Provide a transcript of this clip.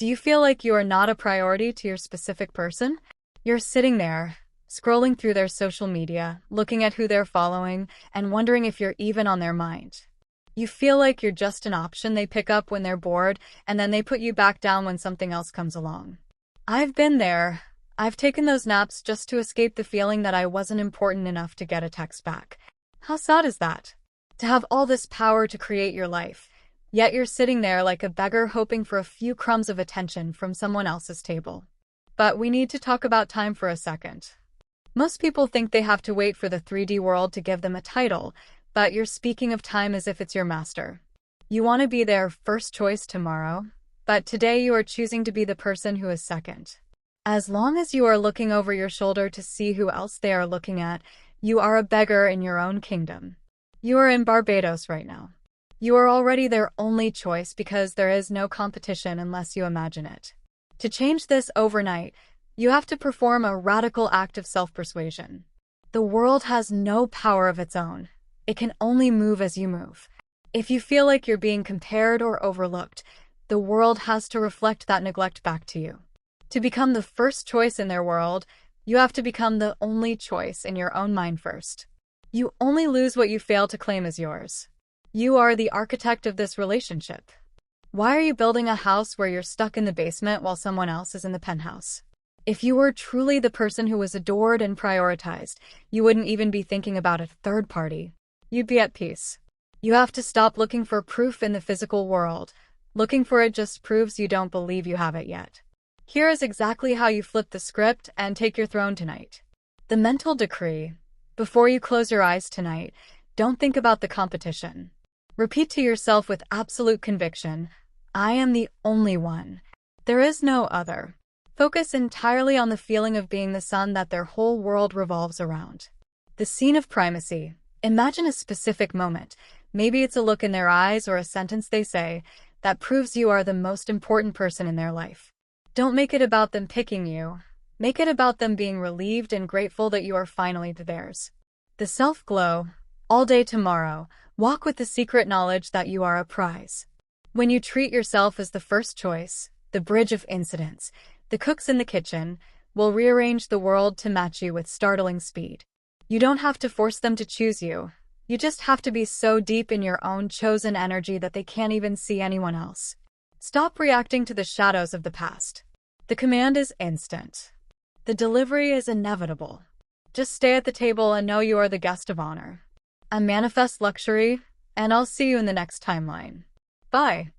Do you feel like you are not a priority to your specific person? You're sitting there, scrolling through their social media, looking at who they're following, and wondering if you're even on their mind. You feel like you're just an option they pick up when they're bored, and then they put you back down when something else comes along. I've been there. I've taken those naps just to escape the feeling that I wasn't important enough to get a text back. How sad is that? To have all this power to create your life, yet you're sitting there like a beggar hoping for a few crumbs of attention from someone else's table. But we need to talk about time for a second. Most people think they have to wait for the 3D world to give them a title, but you're speaking of time as if it's your master. You want to be their first choice tomorrow, but today you are choosing to be the person who is second. As long as you are looking over your shoulder to see who else they are looking at, you are a beggar in your own kingdom. You are in Barbados right now. You are already their only choice because there is no competition unless you imagine it. To change this overnight, you have to perform a radical act of self-persuasion. The world has no power of its own. It can only move as you move. If you feel like you're being compared or overlooked, the world has to reflect that neglect back to you. To become the first choice in their world, you have to become the only choice in your own mind first. You only lose what you fail to claim as yours. You are the architect of this relationship. Why are you building a house where you're stuck in the basement while someone else is in the penthouse? If you were truly the person who was adored and prioritized, you wouldn't even be thinking about a third party. You'd be at peace. You have to stop looking for proof in the physical world. Looking for it just proves you don't believe you have it yet. Here is exactly how you flip the script and take your throne tonight. The mental decree. Before you close your eyes tonight, don't think about the competition. Repeat to yourself with absolute conviction, I am the only one. There is no other. Focus entirely on the feeling of being the sun that their whole world revolves around. The scene of primacy. Imagine a specific moment. Maybe it's a look in their eyes or a sentence they say that proves you are the most important person in their life. Don't make it about them picking you. Make it about them being relieved and grateful that you are finally theirs. The self-glow. All day tomorrow, walk with the secret knowledge that you are a prize. When you treat yourself as the first choice, the bridge of incidents, the cooks in the kitchen will rearrange the world to match you with startling speed. You don't have to force them to choose you. You just have to be so deep in your own chosen energy that they can't even see anyone else. Stop reacting to the shadows of the past. The command is instant. The delivery is inevitable. Just stay at the table and know you are the guest of honor. I manifest luxury, and I'll see you in the next timeline. Bye.